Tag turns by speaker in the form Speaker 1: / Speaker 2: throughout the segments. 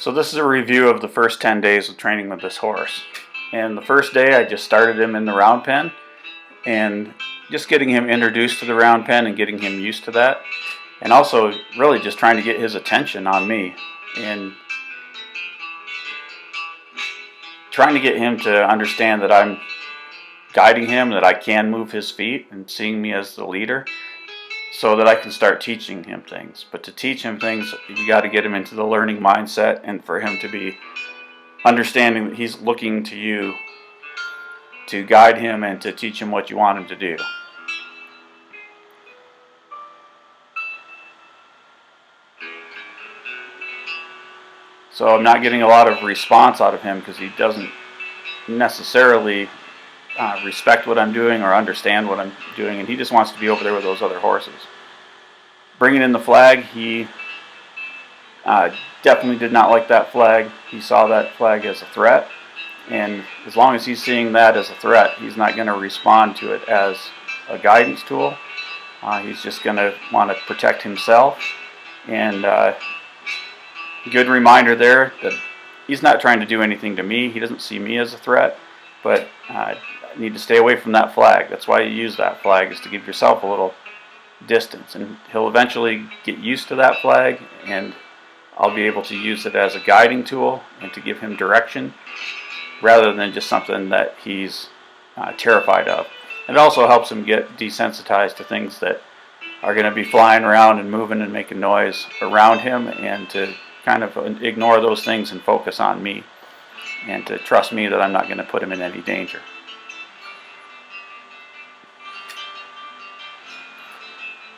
Speaker 1: So this is a review of the first 10 days of training with this horse. And the first day I just started him in the round pen and just getting him introduced to the round pen and getting him used to that. And also really just trying to get his attention on me and trying to get him to understand that I'm guiding him, that I can move his feet and seeing me as the leader, so that I can start teaching him things. But to teach him things, you got to get him into the learning mindset, and for him to be understanding that he's looking to you to guide him and to teach him what you want him to do. So I'm not getting a lot of response out of him because he doesn't necessarily respect what I'm doing or understand what I'm doing, and he just wants to be over there with those other horses. Bringing in the flag, he definitely did not like that flag. He saw that flag as a threat, and as long as he's seeing that as a threat, he's not going to respond to it as a guidance tool. He's just going to want to protect himself. And good reminder there that he's not trying to do anything to me. He doesn't see me as a threat, but I need to stay away from that flag. That's why you use that flag, is to give yourself a little distance, and he'll eventually get used to that flag, and I'll be able to use it as a guiding tool and to give him direction rather than just something that he's terrified of. And it also helps him get desensitized to things that are going to be flying around and moving and making noise around him, and to kind of ignore those things and focus on me, and to trust me that I'm not going to put him in any danger.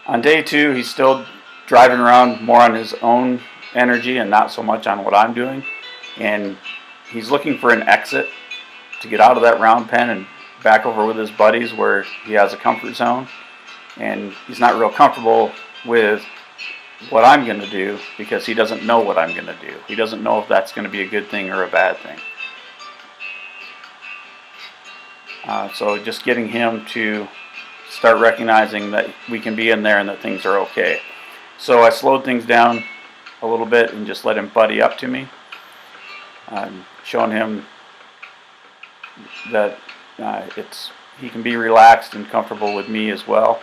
Speaker 1: On day 2, he's still driving around more on his own energy and not so much on what I'm doing. And he's looking for an exit to get out of that round pen and back over with his buddies where he has a comfort zone. And he's not real comfortable with what I'm going to do because he doesn't know what I'm going to do. He doesn't know if that's going to be a good thing or a bad thing. So just getting him to start recognizing that we can be in there and that things are okay. So I slowed things down a little bit and just let him buddy up to me, showing him that he can be relaxed and comfortable with me as well.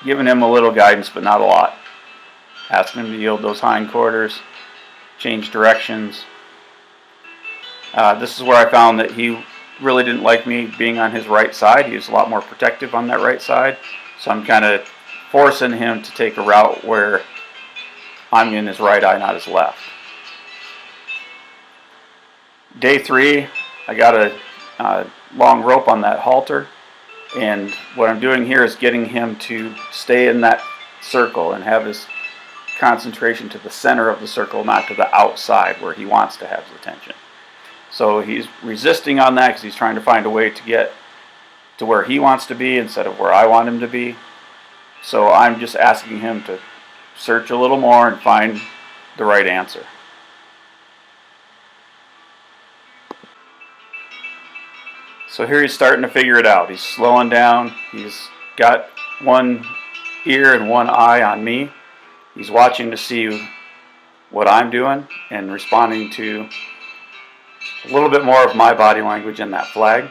Speaker 1: Giving him a little guidance, but not a lot. Asking him to yield those hindquarters, change directions. This is where I found that he really didn't like me being on his right side. He was a lot more protective on that right side. So I'm kind of forcing him to take a route where I'm in his right eye, not his left. Day 3, I got a long rope on that halter. And what I'm doing here is getting him to stay in that circle and have his concentration to the center of the circle, not to the outside where he wants to have his attention. So he's resisting on that because he's trying to find a way to get to where he wants to be instead of where I want him to be. So I'm just asking him to search a little more and find the right answer. So here he's starting to figure it out. He's slowing down. He's got one ear and one eye on me. He's watching to see what I'm doing and responding to a little bit more of my body language in that flag.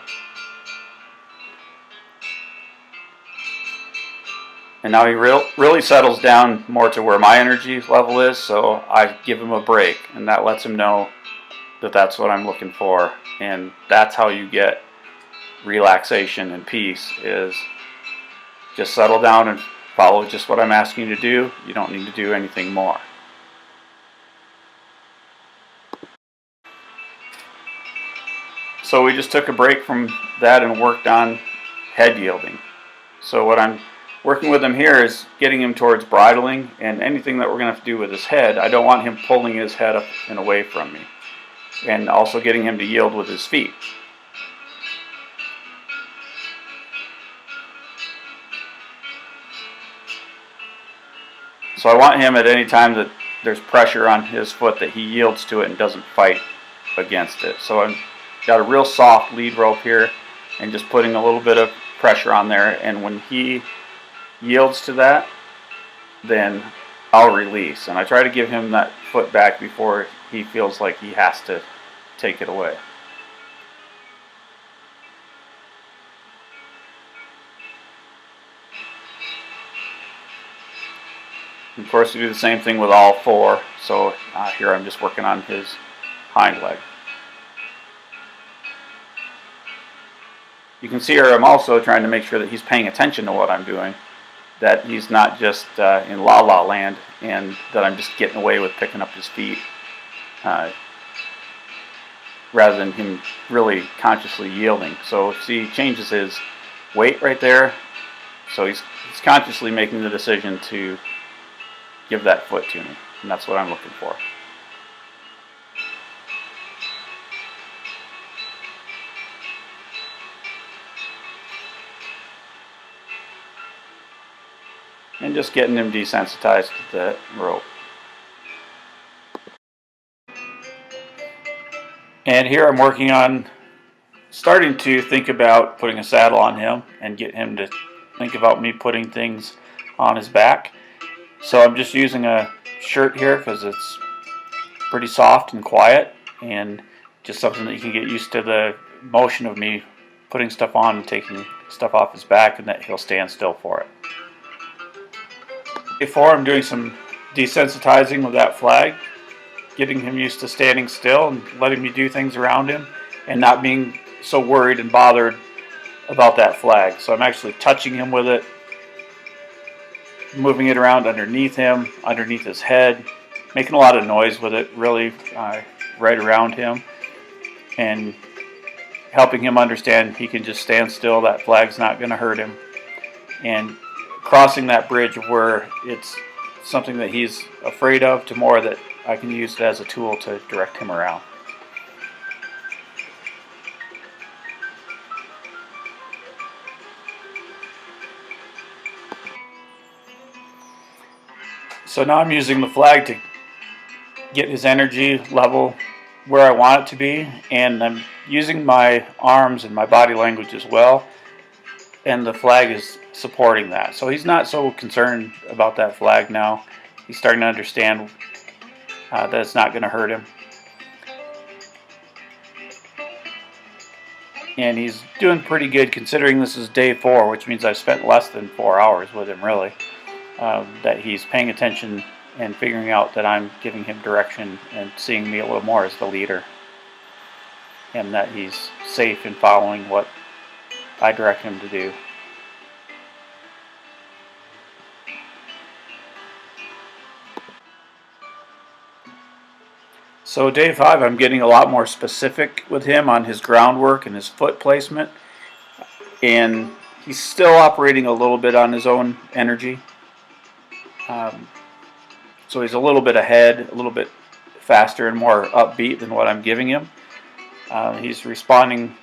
Speaker 1: And now he really settles down more to where my energy level is, so I give him a break, and that lets him know that that's what I'm looking for. And that's how you get relaxation and peace, is just settle down and follow just what I'm asking you to do. You don't need to do anything more. So we just took a break from that and worked on head yielding. So what I'm working with him here is getting him towards bridling, and anything that we're going to have to do with his head, I don't want him pulling his head up and away from me. And also getting him to yield with his feet. So I want him at any time that there's pressure on his foot that he yields to it and doesn't fight against it. So I've got a real soft lead rope here and just putting a little bit of pressure on there, and when he yields to that, then I'll release. And I try to give him that foot back before he feels like he has to take it away. And of course, we do the same thing with all four. So here I'm just working on his hind leg. You can see here I'm also trying to make sure that he's paying attention to what I'm doing, that he's not just in la-la land and that I'm just getting away with picking up his feet, rather than him really consciously yielding. So see, he changes his weight right there, so he's consciously making the decision to give that foot to me, and that's what I'm looking for. And just getting him desensitized to the rope. And here I'm working on starting to think about putting a saddle on him and get him to think about me putting things on his back. So I'm just using a shirt here because it's pretty soft and quiet, and just something that he can get used to the motion of me putting stuff on and taking stuff off his back, and that he'll stand still for it. Before I'm doing some desensitizing with that flag, getting him used to standing still and letting me do things around him and not being so worried and bothered about that flag. So I'm actually touching him with it, moving it around underneath him, underneath his head, making a lot of noise with it, really right around him, and helping him understand he can just stand still, that flag's not going to hurt him, and crossing that bridge where it's something that he's afraid of to more that I can use it as a tool to direct him around. So now I'm using the flag to get his energy level where I want it to be, and I'm using my arms and my body language as well, and the flag is supporting that. So he's not so concerned about that flag now. He's starting to understand that it's not going to hurt him. And he's doing pretty good considering this is day 4, which means I've spent less than 4 hours with him really. That he's paying attention and figuring out that I'm giving him direction and seeing me a little more as the leader, and that he's safe in following what I direct him to do. So day 5, I'm getting a lot more specific with him on his groundwork and his foot placement, and he's still operating a little bit on his own energy. So he's a little bit ahead, a little bit faster and more upbeat than what I'm giving him. He's responding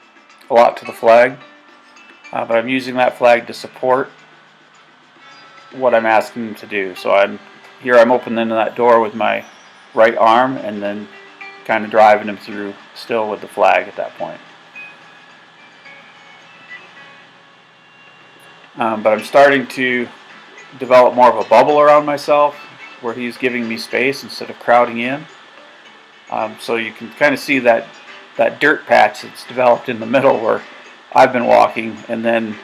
Speaker 1: a lot to the flag, but I'm using that flag to support what I'm asking him to do. So I'm opening that door with my right arm and then kind of driving him through still with the flag at that point. But I'm starting to develop more of a bubble around myself where he's giving me space instead of crowding in. So you can kind of see that dirt patch that's developed in the middle where I've been walking, and then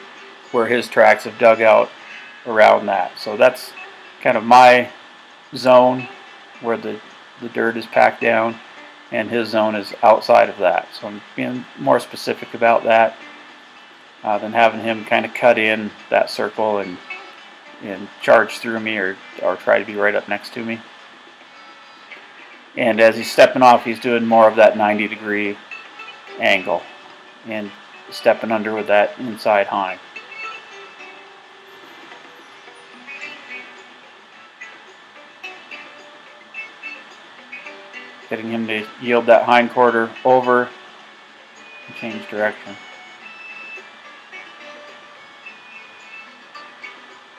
Speaker 1: where his tracks have dug out around that. So that's kind of my zone where the dirt is packed down, and his zone is outside of that. So I'm being more specific about that than having him kind of cut in that circle and charge through me or try to be right up next to me. And as he's stepping off, he's doing more of that 90-degree angle and stepping under with that inside hind. Getting him to yield that hind quarter over and change direction.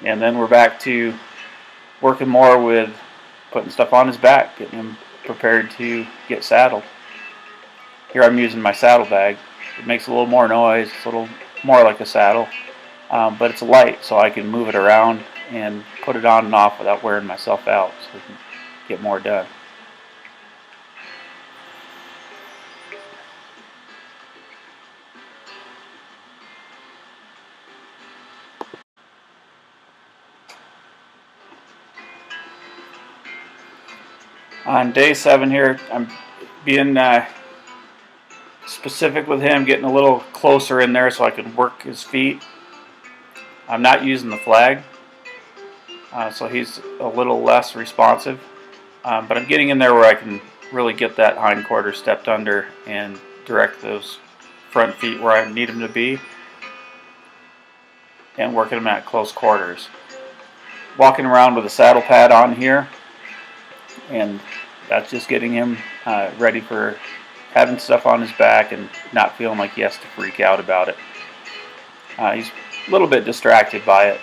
Speaker 1: And then we're back to working more with putting stuff on his back, getting him prepared to get saddled. Here I'm using my saddle bag. It makes a little more noise, it's a little more like a saddle, but it's light, so I can move it around and put it on and off without wearing myself out, so I can get more done. On day 7 here, I'm being specific with him, getting a little closer in there so I can work his feet. I'm not using the flag, so he's a little less responsive. But I'm getting in there where I can really get that hindquarter stepped under and direct those front feet where I need them to be, and working them at close quarters. Walking around with a saddle pad on here, and that's just getting him ready for having stuff on his back and not feeling like he has to freak out about it. He's a little bit distracted by it,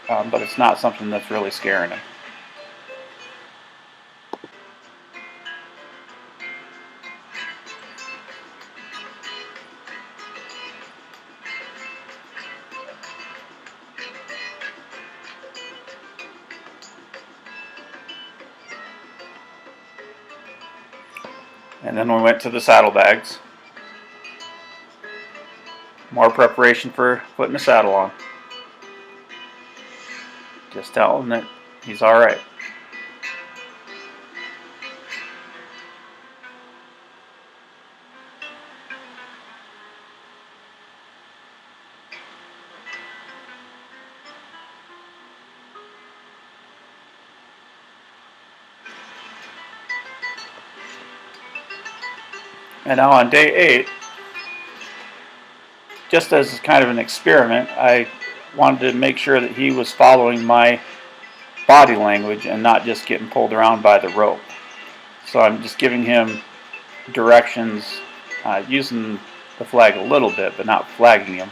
Speaker 1: but it's not something that's really scaring him. And then we went to the saddlebags. More preparation for putting the saddle on. Just tell him that he's alright. And now on day 8, just as kind of an experiment, I wanted to make sure that he was following my body language and not just getting pulled around by the rope. So I'm just giving him directions, using the flag a little bit, but not flagging him,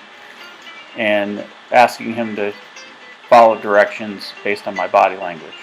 Speaker 1: and asking him to follow directions based on my body language.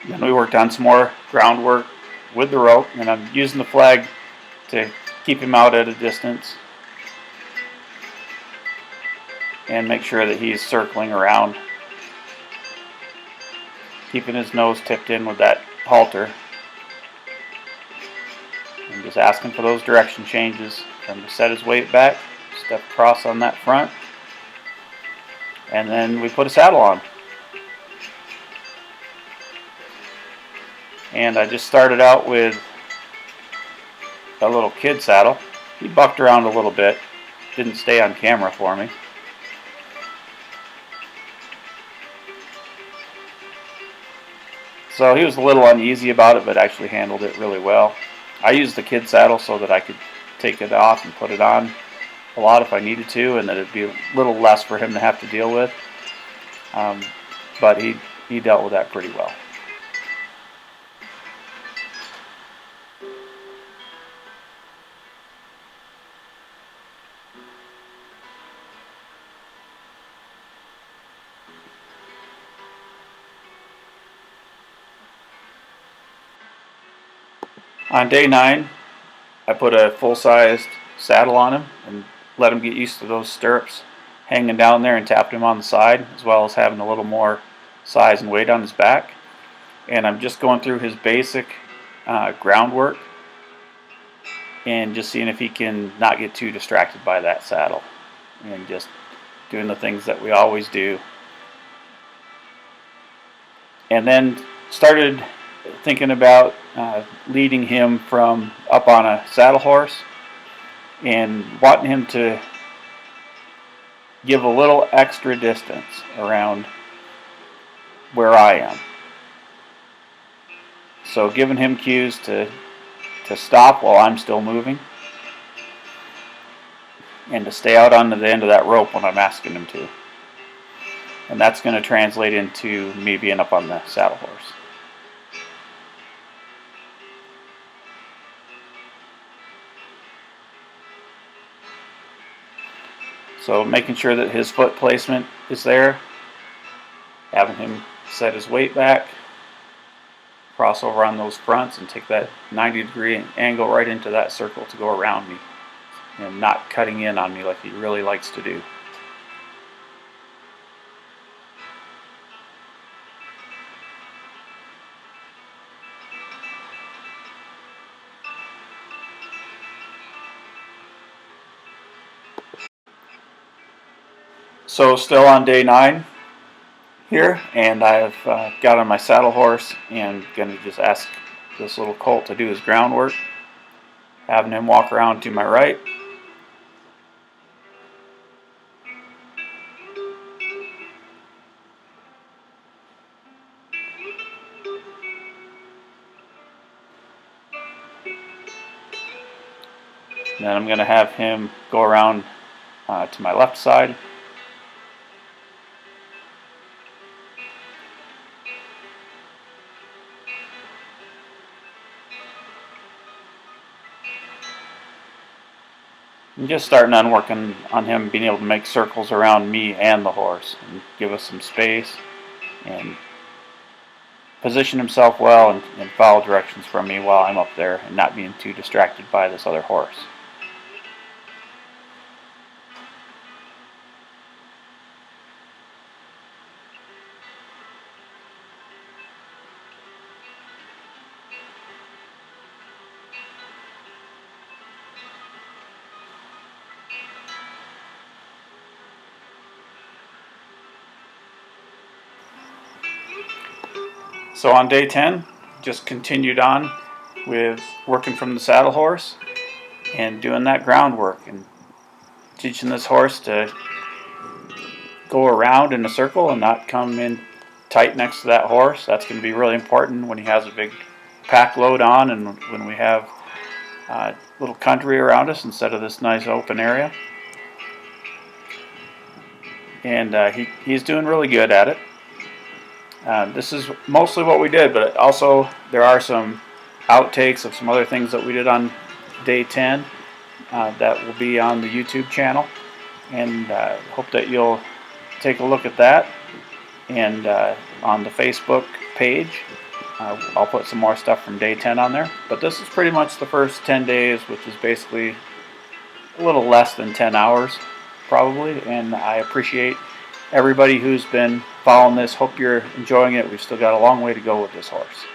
Speaker 1: Then we worked on some more groundwork with the rope, and I'm using the flag to keep him out at a distance and make sure that he's circling around, keeping his nose tipped in with that halter, and just asking for those direction changes from to set his weight back, step across on that front, and then we put a saddle on. And I just started out with a little kid saddle. He bucked around a little bit, didn't stay on camera for me. So he was a little uneasy about it, but actually handled it really well. I used the kid saddle so that I could take it off and put it on a lot if I needed to, and that it'd be a little less for him to have to deal with. But he dealt with that pretty well. On day 9, I put a full-sized saddle on him and let him get used to those stirrups hanging down there, and tapped him on the side, as well as having a little more size and weight on his back. And I'm just going through his basic groundwork and just seeing if he can not get too distracted by that saddle, and just doing the things that we always do. And then started thinking about leading him from up on a saddle horse and wanting him to give a little extra distance around where I am. So giving him cues to stop while I'm still moving, and to stay out onto the end of that rope when I'm asking him to. And that's going to translate into me being up on the saddle horse. So making sure that his foot placement is there, having him set his weight back, cross over on those fronts and take that 90-degree angle right into that circle to go around me and not cutting in on me like he really likes to do. So still on day 9 here, and I've got on my saddle horse and going to just ask this little colt to do his groundwork, having him walk around to my right. And then I'm going to have him go around to my left side. I'm just starting on working on him being able to make circles around me and the horse and give us some space and position himself well and follow directions from me while I'm up there and not being too distracted by this other horse. So on day 10, just continued on with working from the saddle horse and doing that groundwork and teaching this horse to go around in a circle and not come in tight next to that horse. That's going to be really important when he has a big pack load on and when we have little country around us instead of this nice open area. And he's doing really good at it. This is mostly what we did, but also there are some outtakes of some other things that we did on day 10 that will be on the YouTube channel, and hope that you'll take a look at that. And on the Facebook page, I'll put some more stuff from day 10 on there. But this is pretty much the first 10 days, which is basically a little less than 10 hours probably, and I appreciate everybody who's been following this. Hope you're enjoying it. We've still got a long way to go with this horse.